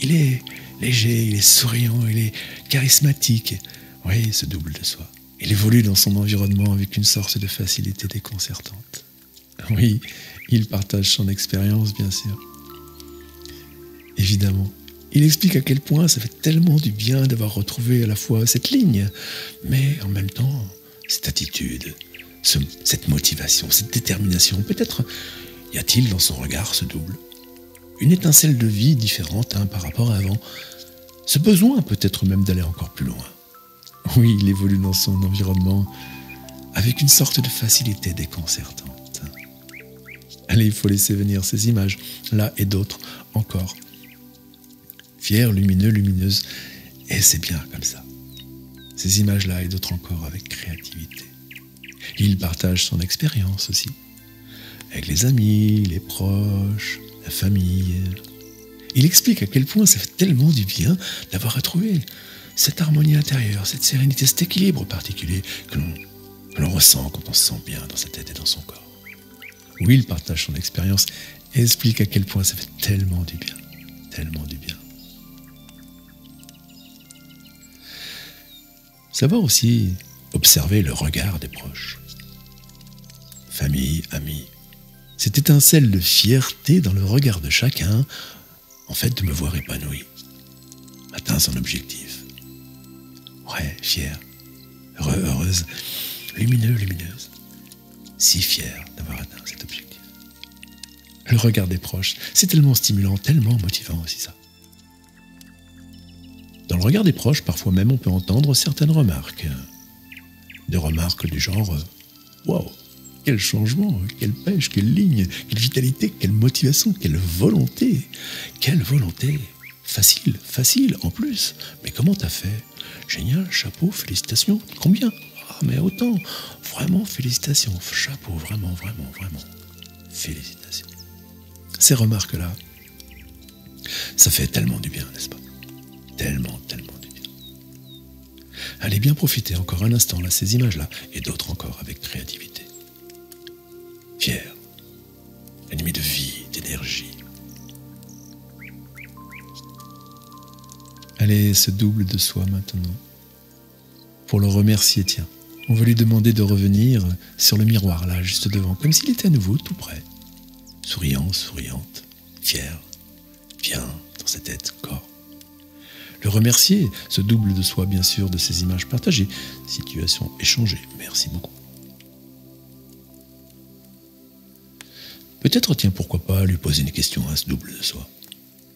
Il est léger, il est souriant, il est charismatique. Oui, ce double de soi. Il évolue dans son environnement avec une sorte de facilité déconcertante. Oui, il partage son expérience, bien sûr. Évidemment, il explique à quel point ça fait tellement du bien d'avoir retrouvé à la fois cette ligne, mais en même temps, cette attitude, cette motivation, cette détermination. Peut-être y a-t-il dans son regard ce double, une étincelle de vie différente par rapport à avant, ce besoin peut-être même d'aller encore plus loin. Oui, il évolue dans son environnement avec une sorte de facilité déconcertante. Allez, il faut laisser venir ces images, là et d'autres encore. Fier, lumineux, lumineuse, et c'est bien comme ça. Ces images-là et d'autres encore avec créativité. Il partage son expérience aussi, avec les amis, les proches, la famille. Il explique à quel point ça fait tellement du bien d'avoir retrouvé cette harmonie intérieure, cette sérénité, cet équilibre particulier que l'on ressent quand on se sent bien dans sa tête et dans son corps. Oui, il partage son expérience et explique à quel point ça fait tellement du bien, tellement du bien. Savoir aussi observer le regard des proches. Famille, amis. Cette étincelle de fierté dans le regard de chacun, en fait, de me voir épanoui, atteint son objectif. Ouais, fier, heureux, heureuse, lumineux, lumineuse. Si fier d'avoir atteint cet objectif. Le regard des proches, c'est tellement stimulant, tellement motivant aussi ça. Dans le regard des proches, parfois même, on peut entendre certaines remarques. Des remarques du genre « Waouh, quel changement, quelle pêche, quelle ligne, quelle vitalité, quelle motivation, quelle volonté ! Quelle volonté ! Facile, facile en plus. Mais comment t'as fait ? Génial, chapeau, félicitations. Combien ? Ah, mais autant. Vraiment, félicitations. Chapeau, vraiment, vraiment, vraiment. Félicitations. » Ces remarques-là, ça fait tellement du bien, n'est-ce pas ? Tellement, tellement du bien. Allez bien profiter encore un instant là, ces images-là, et d'autres encore avec créativité. Fier, animé de vie, d'énergie. Allez, ce double de soi maintenant. Pour le remercier, tiens, on veut lui demander de revenir sur le miroir là, juste devant, comme s'il était à nouveau tout près. Souriant, souriante, fier, bien dans sa tête, corps. Le remercier, ce double de soi, bien sûr, de ces images partagées, situation échangée. Merci beaucoup. Peut-être, tiens, pourquoi pas lui poser une question à ce double de soi.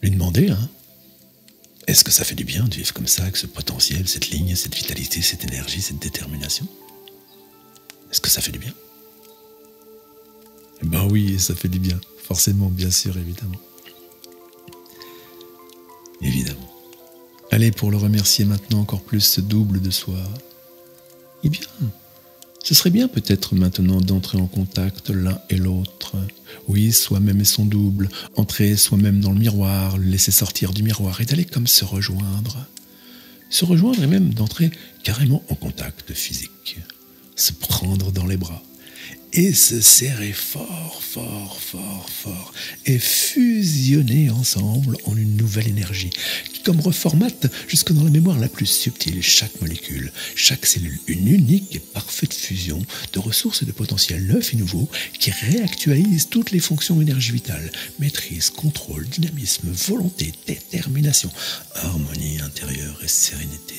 Lui demander, est-ce que ça fait du bien de vivre comme ça, avec ce potentiel, cette ligne, cette vitalité, cette énergie, cette détermination ? Est-ce que ça fait du bien ? Ben oui, ça fait du bien. Forcément, bien sûr, évidemment. Évidemment. Allez, pour le remercier maintenant encore plus, ce double de soi, eh bien, ce serait bien peut-être maintenant d'entrer en contact l'un et l'autre. Oui, soi-même et son double, entrer soi-même dans le miroir, le laisser sortir du miroir et d'aller comme se rejoindre. Se rejoindre et même d'entrer carrément en contact physique. Se prendre dans les bras et se serrer fort, fort, fort, fort et fusionner ensemble en une nouvelle énergie qui comme reformate jusque dans la mémoire la plus subtile chaque molécule, chaque cellule, une unique et parfaite fusion de ressources et de potentiels neufs et nouveaux qui réactualise toutes les fonctions énergie vitale, maîtrise, contrôle, dynamisme, volonté, détermination, harmonie intérieure et sérénité,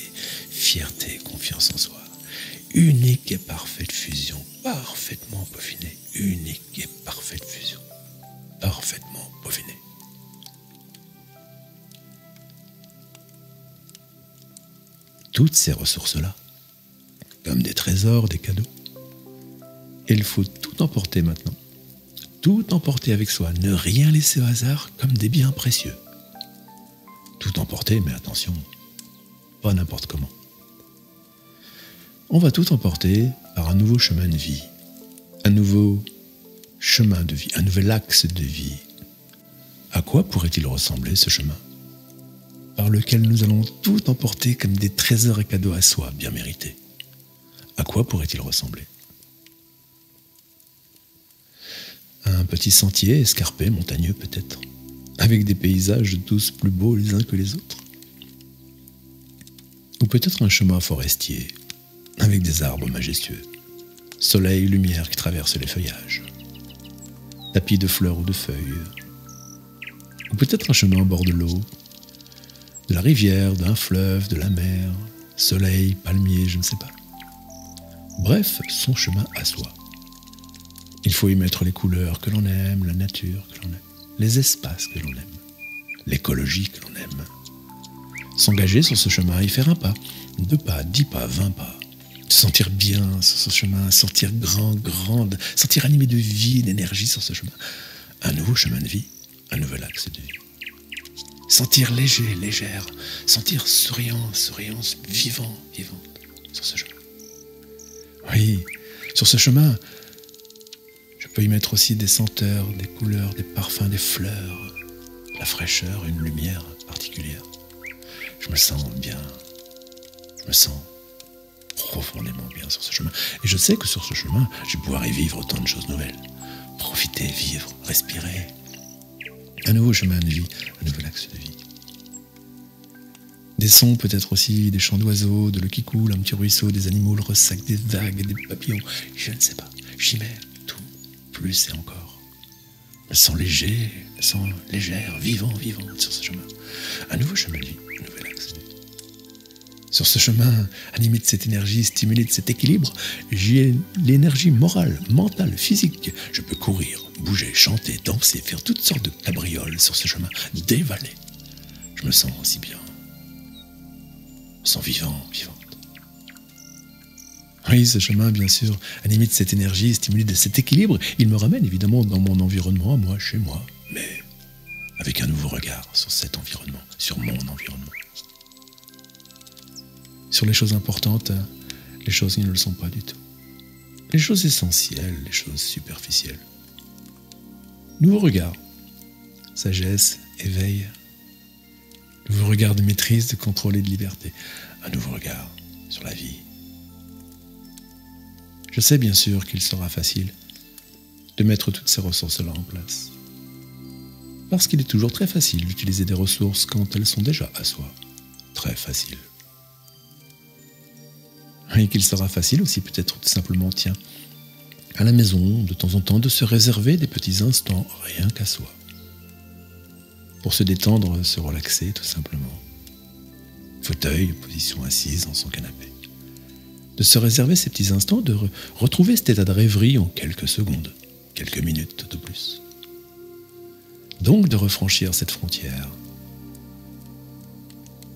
fierté, confiance en soi. Unique et parfaite fusion, parfaitement peaufinée. Unique et parfaite fusion, parfaitement peaufinée. toutes ces ressources-là, comme des trésors, des cadeaux. Et il faut tout emporter maintenant. Tout emporter avec soi, ne rien laisser au hasard comme des biens précieux. Tout emporter, mais attention, pas n'importe comment. On va tout emporter par un nouveau chemin de vie, un nouveau chemin de vie, un nouvel axe de vie. À quoi pourrait-il ressembler ce chemin ? Par lequel nous allons tout emporter comme des trésors et cadeaux à soi, bien mérités. À quoi pourrait-il ressembler ? Un petit sentier escarpé, montagneux peut-être, avec des paysages tous plus beaux les uns que les autres. Ou peut-être un chemin forestier, avec des arbres majestueux, soleil, lumière qui traversent les feuillages, tapis de fleurs ou de feuilles. Ou peut-être un chemin au bord de l'eau, de la rivière, d'un fleuve, de la mer, soleil, palmier, je ne sais pas. Bref, son chemin à soi. Il faut y mettre les couleurs que l'on aime, la nature que l'on aime, les espaces que l'on aime, l'écologie que l'on aime. S'engager sur ce chemin, y faire un pas, 2 pas, 10 pas, 20 pas. Se sentir bien sur ce chemin, sentir grande, sentir animé de vie, d'énergie sur ce chemin. Un nouveau chemin de vie, un nouvel axe de vie. Sentir léger, légère, sentir souriant, vivante sur ce chemin. Oui, sur ce chemin, je peux y mettre aussi des senteurs, des couleurs, des parfums, des fleurs, la fraîcheur, une lumière particulière. Je me sens bien, je me sens profondément bien sur ce chemin. Et je sais que sur ce chemin, je vais pouvoir y vivre autant de choses nouvelles. Profiter, vivre, respirer. Un nouveau chemin de vie, un nouvel axe de vie. Des sons peut-être aussi, des chants d'oiseaux, de l'eau qui coule, un petit ruisseau, des animaux, le ressac, des vagues, des papillons. Je ne sais pas, j'y mets tout, plus et encore. Je me sens léger, je me sens légère, vivante sur ce chemin. Un nouveau chemin de vie, un nouvel axe de vie. Sur ce chemin, animé de cette énergie, stimulé de cet équilibre, j'ai l'énergie morale, mentale, physique. Je peux courir, bouger, chanter, danser, faire toutes sortes de cabrioles sur ce chemin, dévaler. Je me sens aussi bien. Je me sens vivante. Oui, ce chemin, bien sûr, animé de cette énergie, stimulé de cet équilibre, il me ramène évidemment dans mon environnement, moi, chez moi, mais avec un nouveau regard sur cet environnement, sur mon environnement. Sur les choses importantes, les choses qui ne le sont pas du tout. Les choses essentielles, les choses superficielles. Nouveau regard, sagesse, éveil. Nouveau regard de maîtrise, de contrôle et de liberté. Un nouveau regard sur la vie. Je sais bien sûr qu'il sera facile de mettre toutes ces ressources-là en place. Parce qu'il est toujours très facile d'utiliser des ressources quand elles sont déjà à soi. Très facile. Et qu'il sera facile aussi peut-être tout simplement, tiens, à la maison, de temps en temps, de se réserver des petits instants rien qu'à soi. Pour se détendre, se relaxer tout simplement. Fauteuil, position assise dans son canapé. De se réserver ces petits instants, de retrouver cet état de rêverie en quelques secondes, quelques minutes tout au plus. Donc de refranchir cette frontière.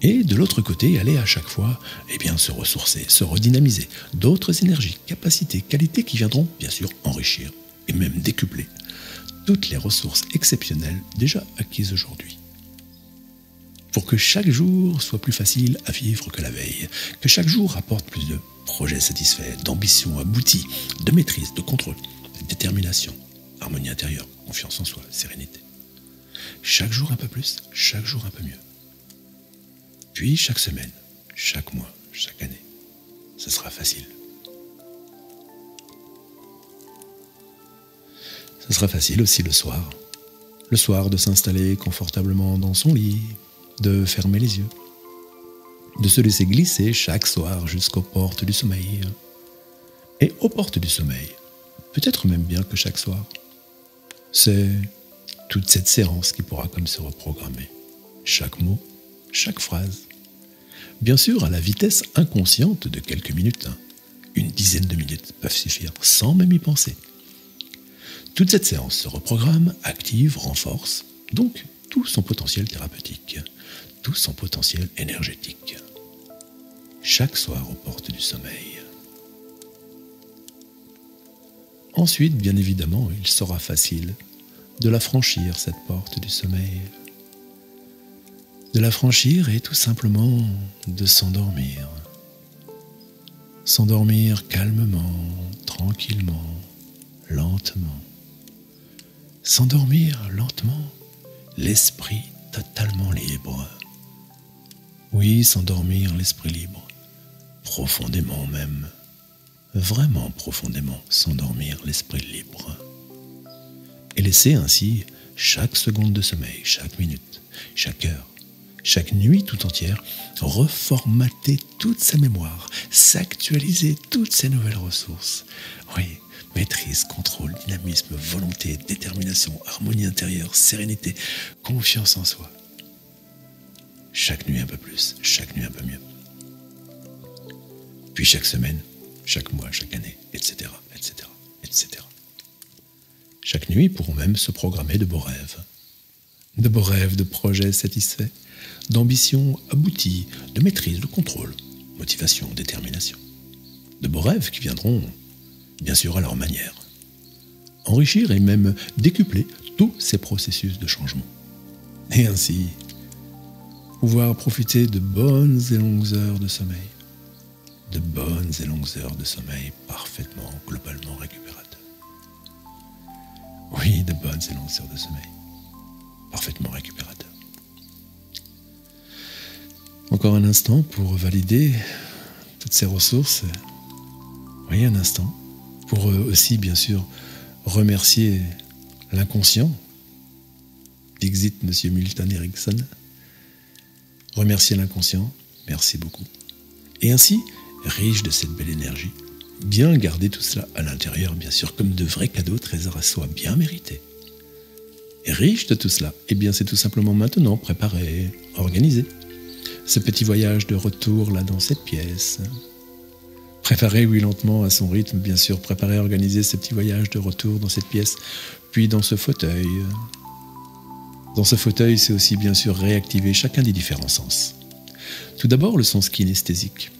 Et de l'autre côté, aller à chaque fois, se ressourcer, se redynamiser, d'autres énergies, capacités, qualités qui viendront bien sûr enrichir et même décupler toutes les ressources exceptionnelles déjà acquises aujourd'hui. Pour que chaque jour soit plus facile à vivre que la veille, que chaque jour apporte plus de projets satisfaits, d'ambitions abouties, de maîtrise, de contrôle, de détermination, harmonie intérieure, confiance en soi, sérénité. Chaque jour un peu plus, chaque jour un peu mieux. Puis chaque semaine, chaque mois, chaque année, ce sera facile. Ce sera facile aussi le soir. Le soir de s'installer confortablement dans son lit, de fermer les yeux, de se laisser glisser chaque soir jusqu'aux portes du sommeil. Et aux portes du sommeil, peut-être même bien que chaque soir, c'est toute cette séance qui pourra comme se reprogrammer. Chaque mot, chaque phrase. Bien sûr, à la vitesse inconsciente de quelques minutes, une dizaine de minutes peuvent suffire, sans même y penser. Toute cette séance se reprogramme, active, renforce, donc tout son potentiel thérapeutique, tout son potentiel énergétique. chaque soir aux portes du sommeil. Ensuite, bien évidemment, il sera facile de la franchir, cette porte du sommeil. De la franchir et tout simplement de s'endormir. S'endormir calmement, tranquillement, lentement. S'endormir lentement, l'esprit totalement libre. Oui, s'endormir l'esprit libre, profondément même, vraiment profondément s'endormir l'esprit libre. Et laisser ainsi chaque seconde de sommeil, chaque minute, chaque heure, chaque nuit tout entière, reformater toute sa mémoire, s'actualiser toutes ses nouvelles ressources. Oui, maîtrise, contrôle, dynamisme, volonté, détermination, harmonie intérieure, sérénité, confiance en soi. Chaque nuit un peu plus, chaque nuit un peu mieux. Puis chaque semaine, chaque mois, chaque année, etc., etc., etc. Chaque nuit pourront même se programmer de beaux rêves. De beaux rêves de projets satisfaits, d'ambitions abouties, de maîtrise, de contrôle, motivation, détermination. De beaux rêves qui viendront, bien sûr, à leur manière. Enrichir et même décupler tous ces processus de changement. Et ainsi, pouvoir profiter de bonnes et longues heures de sommeil. De bonnes et longues heures de sommeil parfaitement, globalement récupérateurs. Oui, de bonnes et longues heures de sommeil parfaitement récupérateurs. Encore un instant pour valider toutes ces ressources. Oui, un instant. Pour aussi, bien sûr, remercier l'inconscient. Dixit Monsieur Milton Erickson. Remercier l'inconscient. Merci beaucoup. Et ainsi, riche de cette belle énergie, bien garder tout cela à l'intérieur, bien sûr, comme de vrais cadeaux, trésors à soi, bien mérités. Et riche de tout cela, eh bien c'est tout simplement maintenant préparer, organiser ce petit voyage de retour là dans cette pièce. Préparer, oui, lentement, à son rythme, bien sûr, préparer, organiser ce petit voyage de retour dans cette pièce, puis dans ce fauteuil. Dans ce fauteuil, c'est aussi, bien sûr, réactiver chacun des différents sens. Tout d'abord, le sens kinesthésique.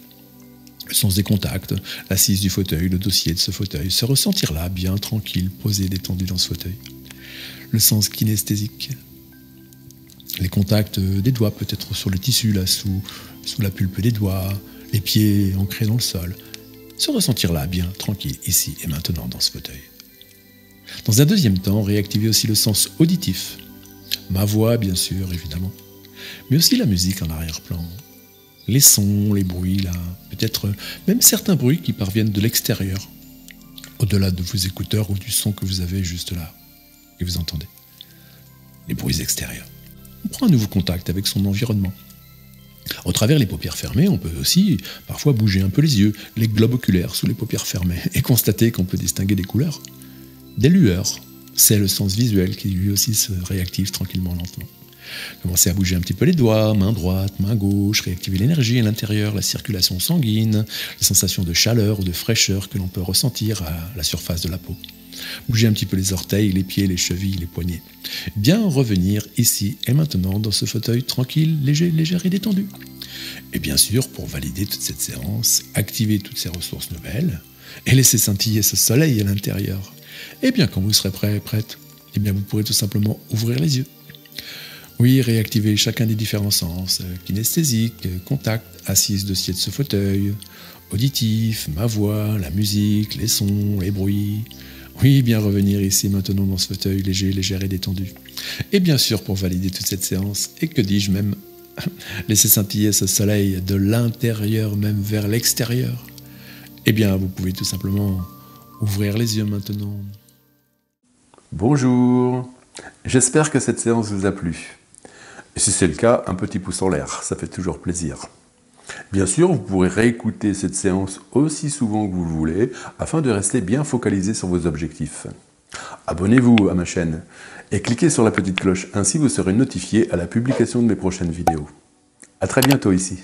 Le sens des contacts, l'assise du fauteuil, le dossier de ce fauteuil, se ressentir là, bien tranquille, posé, détendu dans ce fauteuil. Le sens kinesthésique. Les contacts des doigts, peut-être sur le tissu, là, sous la pulpe des doigts, les pieds ancrés dans le sol. Se ressentir là, bien tranquille, ici et maintenant, dans ce fauteuil. Dans un deuxième temps, réactiver aussi le sens auditif. Ma voix, bien sûr, évidemment. Mais aussi la musique en arrière-plan. Les sons, les bruits, là, peut-être même certains bruits qui parviennent de l'extérieur, au-delà de vos écouteurs ou du son que vous avez juste là, et vous entendez. Les bruits extérieurs. On prend un nouveau contact avec son environnement. Au travers les paupières fermées, on peut aussi parfois bouger un peu les yeux, les globes oculaires sous les paupières fermées, et constater qu'on peut distinguer des couleurs, des lueurs. C'est le sens visuel qui lui aussi se réactive tranquillement, lentement. Commencez à bouger un petit peu les doigts, main droite, main gauche, réactiver l'énergie à l'intérieur, la circulation sanguine, les sensations de chaleur ou de fraîcheur que l'on peut ressentir à la surface de la peau. Bougez un petit peu les orteils, les pieds, les chevilles, les poignets. Bien revenir ici et maintenant dans ce fauteuil tranquille, léger, légère et détendu. Et bien sûr, pour valider toute cette séance, activer toutes ces ressources nouvelles et laisser scintiller ce soleil à l'intérieur. Et bien quand vous serez prêt et prête, eh bien vous pourrez tout simplement ouvrir les yeux. Oui, réactiver chacun des différents sens, kinesthésique, contact, assise, dossier de ce fauteuil, auditif, ma voix, la musique, les sons, les bruits. Oui, bien revenir ici maintenant dans ce fauteuil léger, légère et détendu. Et bien sûr, pour valider toute cette séance, et que dis-je même, laisser scintiller ce soleil de l'intérieur même vers l'extérieur, eh bien vous pouvez tout simplement ouvrir les yeux maintenant. Bonjour, j'espère que cette séance vous a plu. Et si c'est le cas, un petit pouce en l'air, ça fait toujours plaisir. Bien sûr, vous pourrez réécouter cette séance aussi souvent que vous le voulez, afin de rester bien focalisé sur vos objectifs. Abonnez-vous à ma chaîne et cliquez sur la petite cloche, ainsi vous serez notifié à la publication de mes prochaines vidéos. À très bientôt ici.